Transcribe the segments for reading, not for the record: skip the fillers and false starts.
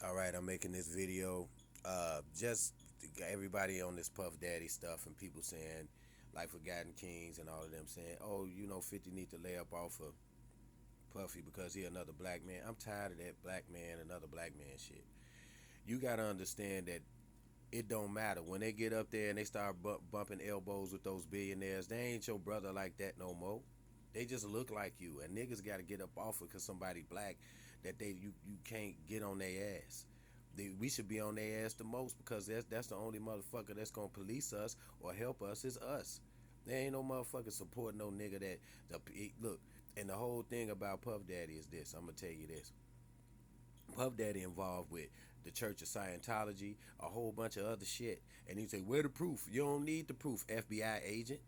All right, I'm making this video. Just to get everybody on this Puff Daddy stuff and people saying, like Forgotten Kings and all of them saying, oh, 50 need to lay up off of Puffy because he another black man. I'm tired of that black man, another black man shit. You got to understand that it don't matter. When they get up there and they start bumping elbows with those billionaires, they ain't your brother like that no more. They just look like you. And niggas got to get up off it because somebody black that you can't get on their ass. We should be on their ass the most because that's the only motherfucker that's gonna police us or help us is us. There ain't no motherfucker supporting no nigga look. And the whole thing about Puff Daddy is this. I'm gonna tell you this. Puff Daddy involved with the Church of Scientology, a whole bunch of other shit. And he say, "Where the proof? You don't need the proof, FBI agent."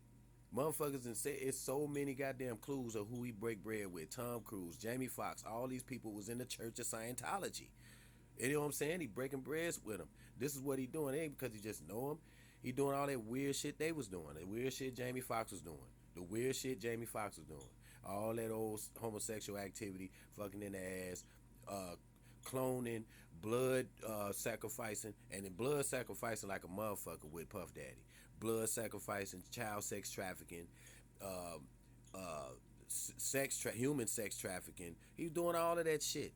Motherfuckers and say it's so many goddamn clues of who he break bread with. Tom Cruise, Jamie Foxx, all these people was in the Church of Scientology. You know what I'm saying? He breaking breads with them. This is what he doing. It ain't because he just know him. He doing all that weird shit they was doing. The weird shit Jamie Foxx was doing. The weird shit Jamie Foxx was doing. All that old homosexual activity, fucking in the ass, uh, cloning, blood sacrificing, and then blood sacrificing like a motherfucker with Puff Daddy. Blood sacrificing, child sex trafficking, uh, uh, human sex trafficking. He's doing all of that shit.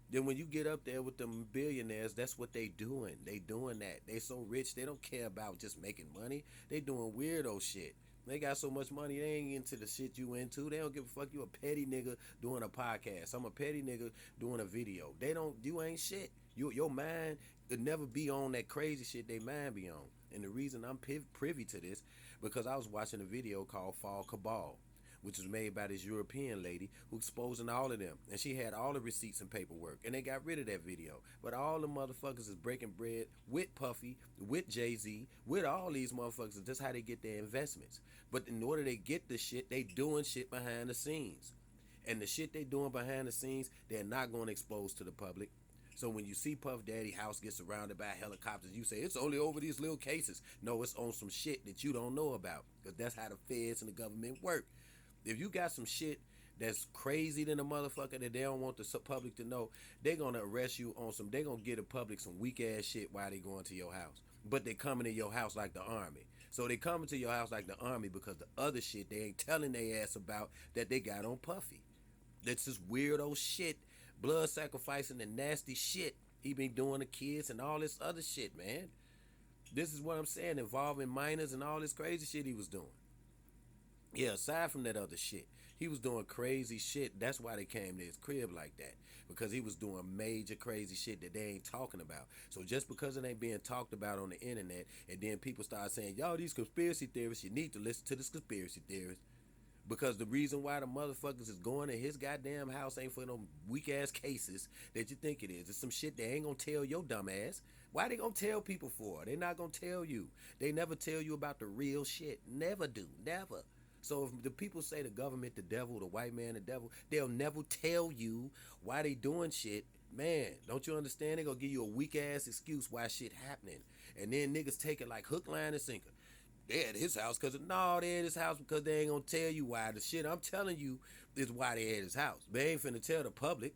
Then when you get up there with them billionaires, that's what they doing. They doing that. They so rich, they don't care about just making money. They doing weirdo shit. They got so much money, they ain't into the shit you into. They don't give a fuck. You a petty nigga doing a podcast. I'm a petty nigga doing a video. They don't. You ain't shit. Your mind could never be on that crazy shit they mind be on. And the reason I'm privy to this because I was watching a video called Fall Cabal, which was made by this European lady who exposing all of them. And she had all the receipts and paperwork. And they got rid of that video. But all the motherfuckers is breaking bread with Puffy, with Jay-Z, with all these motherfuckers. That's how they get their investments. But in order to get the shit, they doing shit behind the scenes. And the shit they doing behind the scenes, they're not going to expose to the public. So when you see Puff Daddy house get surrounded by helicopters, you say it's only over these little cases. No, it's on some shit that you don't know about. Because that's how the feds and the government work. If you got some shit that's crazy than a motherfucker that they don't want the public to know, they gonna arrest you on some. They gonna get the public some weak ass shit while they going to your house. But they coming to your house like the army. So they coming to your house like the army because the other shit they ain't telling their ass about that they got on Puffy. That's this weirdo shit, blood sacrificing and nasty shit he been doing to kids and all this other shit, man. This is what I'm saying, involving minors and all this crazy shit he was doing. Yeah, aside from that other shit, he was doing crazy shit. That's why they came to his crib like that. Because he was doing major crazy shit that they ain't talking about. So just because it ain't being talked about on the internet, and then people start saying, y'all, these conspiracy theorists, you need to listen to this conspiracy theorist. Because the reason why the motherfuckers is going to his goddamn house ain't for no weak ass cases that you think it is. It's some shit they ain't gonna tell your dumb ass. Why they gonna tell people for? They not gonna tell you. They never tell you about the real shit. Never do. Never. So if the people say the government the devil, the white man the devil, they'll never tell you why they doing shit. Man, don't you understand? They gonna give you a weak ass excuse why shit happening. And then niggas take it like hook, line, and sinker. They at his house because no, they at his house because they ain't gonna tell you why. The shit I'm telling you is why they at his house. They ain't finna tell the public.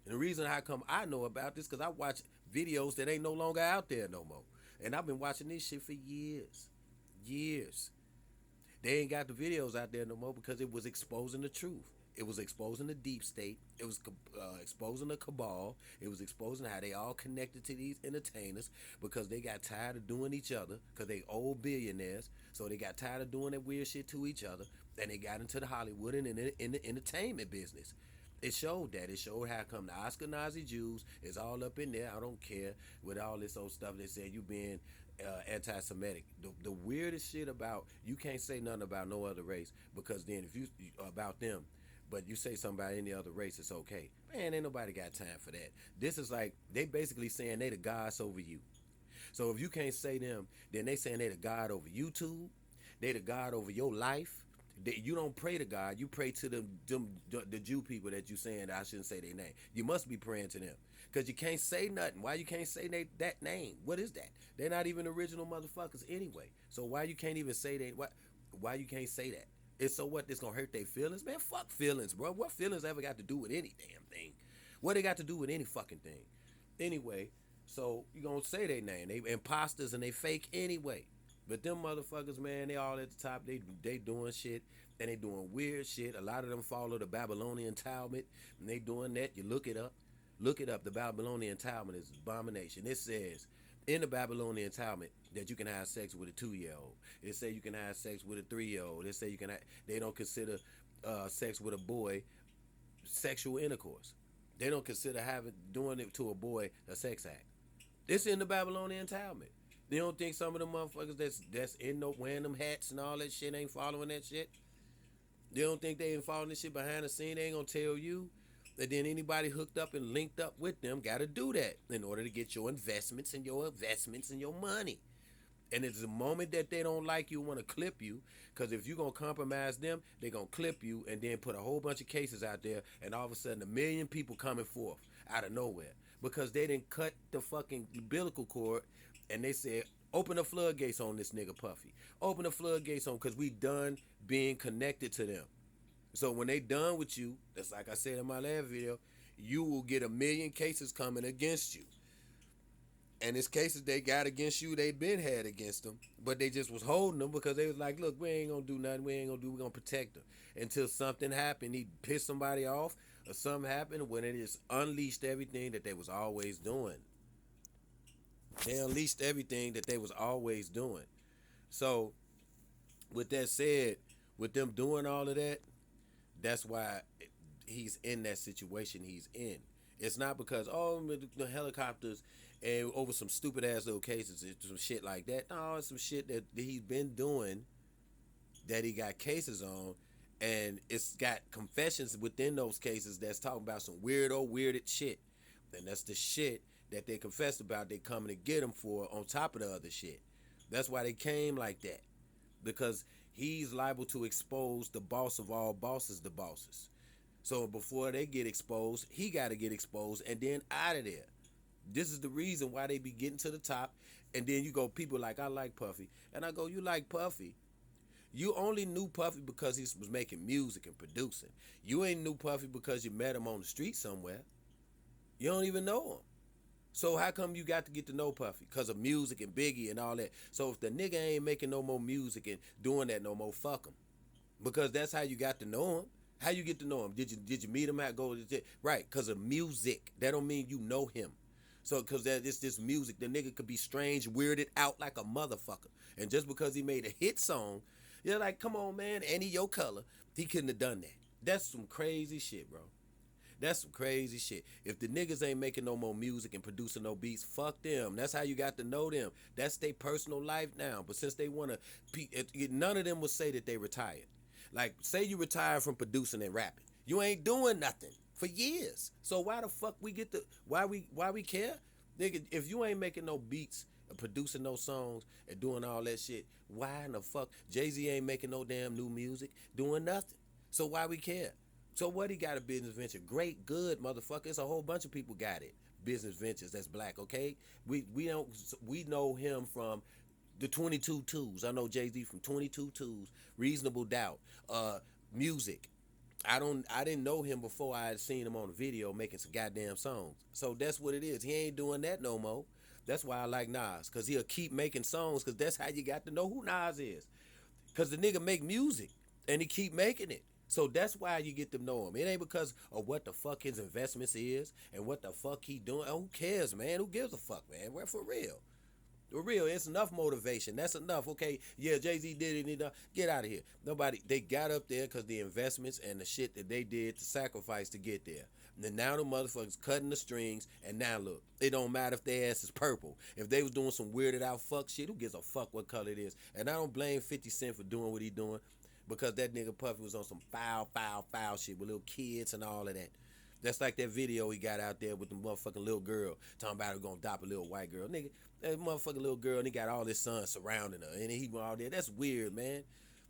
And the reason how come I know about this because I watch videos that ain't no longer out there no more. And I've been watching this shit for years. Years. They ain't got the videos out there no more because it was exposing the truth. It was exposing the deep state. It was exposing the cabal. It was exposing how they all connected to these entertainers because they got tired of doing each other because they old billionaires. So they got tired of doing that weird shit to each other. And they got into the Hollywood and in the entertainment business. It showed that. It showed how come the Ashkenazi Jews is all up in there. I don't care with all this old stuff they said you being anti-Semitic. The weirdest shit about you can't say nothing about no other race because then if you about them, but you say something about any other race, it's okay. Man, ain't nobody got time for that. This is like they basically saying they the gods over you. So if you can't say them, then they saying they the God over YouTube. They the God over your life. You don't pray to God. You pray to the Jew people that you saying that I shouldn't say their name. You must be praying to them because you can't say nothing. Why you can't say that name? What is that? They're not even original motherfuckers anyway. So why you can't even say that? Why you can't say that? It's so what? This gonna hurt their feelings, man? Fuck feelings, bro. What feelings ever got to do with any damn thing? What they got to do with any fucking thing? Anyway, so you gonna say their name. They imposters and they fake anyway. But them motherfuckers, man, they all at the top. They doing shit and they doing weird shit. A lot of them follow the Babylonian Talmud and they doing that. You look it up. Look it up. The Babylonian Talmud is abomination. It says in the Babylonian Talmud that you can have sex with a 2-year-old. It say you can have sex with a 3-year-old. It say you can. They don't consider sex with a boy sexual intercourse. They don't consider doing it to a boy a sex act. It's in the Babylonian Talmud. They don't think some of the motherfuckers that's in no wearing them hats and all that shit ain't following that shit. They don't think they ain't following this shit behind the scene. They ain't gonna tell you. And then anybody hooked up and linked up with them got to do that in order to get your investments and your money. And it's the moment that they don't like you, want to clip you, because if you're going to compromise them, they're going to clip you and then put a whole bunch of cases out there, and all of a sudden 1 million people coming forth out of nowhere because they didn't cut the fucking umbilical cord, and they said, open the floodgates on this nigga Puffy. Open the floodgates on, because we done being connected to them. So when they done with you, that's like I said in my last video, you will get 1 million cases coming against you. And it's cases they got against you, they been had against them, but they just was holding them because they was like, look, we ain't gonna do nothing, we're gonna protect them. Until something happened, he pissed somebody off, or something happened when it just unleashed everything that they was always doing. They unleashed everything that they was always doing. So, with that said, with them doing all of that, that's why he's in that situation he's in. It's not because, the helicopters and over some stupid ass little cases and some shit like that. No, it's some shit that he's been doing that he got cases on, and it's got confessions within those cases that's talking about some weirded shit. And that's the shit that they confessed about they coming to get him for on top of the other shit. That's why they came like that. Because he's liable to expose the boss of all bosses, the bosses. So before they get exposed, he got to get exposed and then out of there. This is the reason why they be getting to the top. And then you go, people like, I like Puffy. And I go, you like Puffy? You only knew Puffy because he was making music and producing. You ain't knew Puffy because you met him on the street somewhere. You don't even know him. So how come you got to get to know Puffy? Because of music and Biggie and all that. So if the nigga ain't making no more music and doing that no more, fuck him. Because that's how you got to know him. How you get to know him? Did you meet him at right? Because of music. That don't mean you know him. So because it's this music, the nigga could be strange, weirded out like a motherfucker. And just because he made a hit song, you're like, come on, man, and he your color. He couldn't have done that. That's some crazy shit, bro. That's some crazy shit. If the niggas ain't making no more music and producing no beats, fuck them. That's how you got to know them. That's their personal life now. But since they want to, none of them will say that they retired. Like, say you retired from producing and rapping. You ain't doing nothing for years. So why the fuck we get the, why we care? Nigga, if you ain't making no beats and producing no songs and doing all that shit, why in the fuck? Jay-Z ain't making no damn new music, doing nothing. So why we care? So what, he got a business venture? Great, good, motherfucker. It's a whole bunch of people got it. Business ventures that's black, okay? We know him from the 22 Twos. I know Jay-Z from 22 Twos, Reasonable Doubt, music. I didn't know him before I had seen him on the video making some goddamn songs. So that's what it is. He ain't doing that no more. That's why I like Nas, because he'll keep making songs, because that's how you got to know who Nas is. Because the nigga make music, and he keep making it. So that's why you get to know him. It ain't because of what the fuck his investments is and what the fuck he doing. Who cares, man? Who gives a fuck, man? We're for real. For real, it's enough motivation. That's enough. Okay, yeah, Jay-Z did it. Get out of here. Nobody, they got up there because the investments and the shit that they did to sacrifice to get there. And then now the motherfuckers cutting the strings, and now look, it don't matter if their ass is purple. If they was doing some weirded out fuck shit, who gives a fuck what color it is? And I don't blame 50 Cent for doing what he doing, because that nigga Puffy was on some foul shit with little kids and all of that. That's like that video he got out there with the motherfucking little girl talking about her gonna adopt a little white girl. Nigga, that motherfucking little girl, and he got all his sons surrounding her, and he went out there. That's weird, man.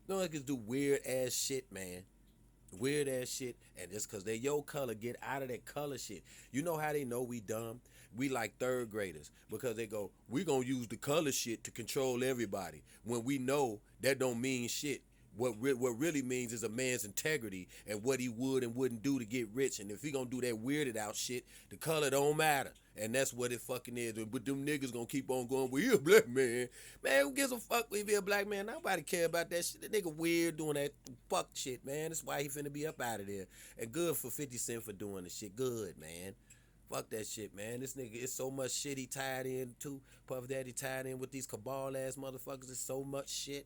No niggas do weird ass shit, man. Weird ass shit, and just cause they your color, get out of that color shit. You know how they know we dumb? We like third graders, because they go, we gonna use the color shit to control everybody, when we know that don't mean shit. What really means is a man's integrity and what he would and wouldn't do to get rich. And if he gonna do that weirded out shit, the color don't matter. And that's what it fucking is. But them niggas gonna keep on going, well, he a black man. Man, who gives a fuck if he a black man? Nobody care about that shit. That nigga weird doing that fuck shit, man. That's why he finna be up out of there. And good for 50 Cent for doing the shit. Good, man. Fuck that shit, man. This nigga, it's so much shit he tied in to. Puff Daddy tied in with these cabal ass motherfuckers. It's so much shit.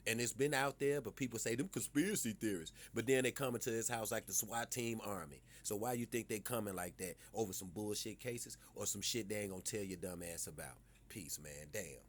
And it's been out there, but people say them conspiracy theorists. But then they come into his house like the SWAT team army. So why you think they coming like that over some bullshit cases or some shit they ain't gonna tell your dumb ass about? Peace, man. Damn.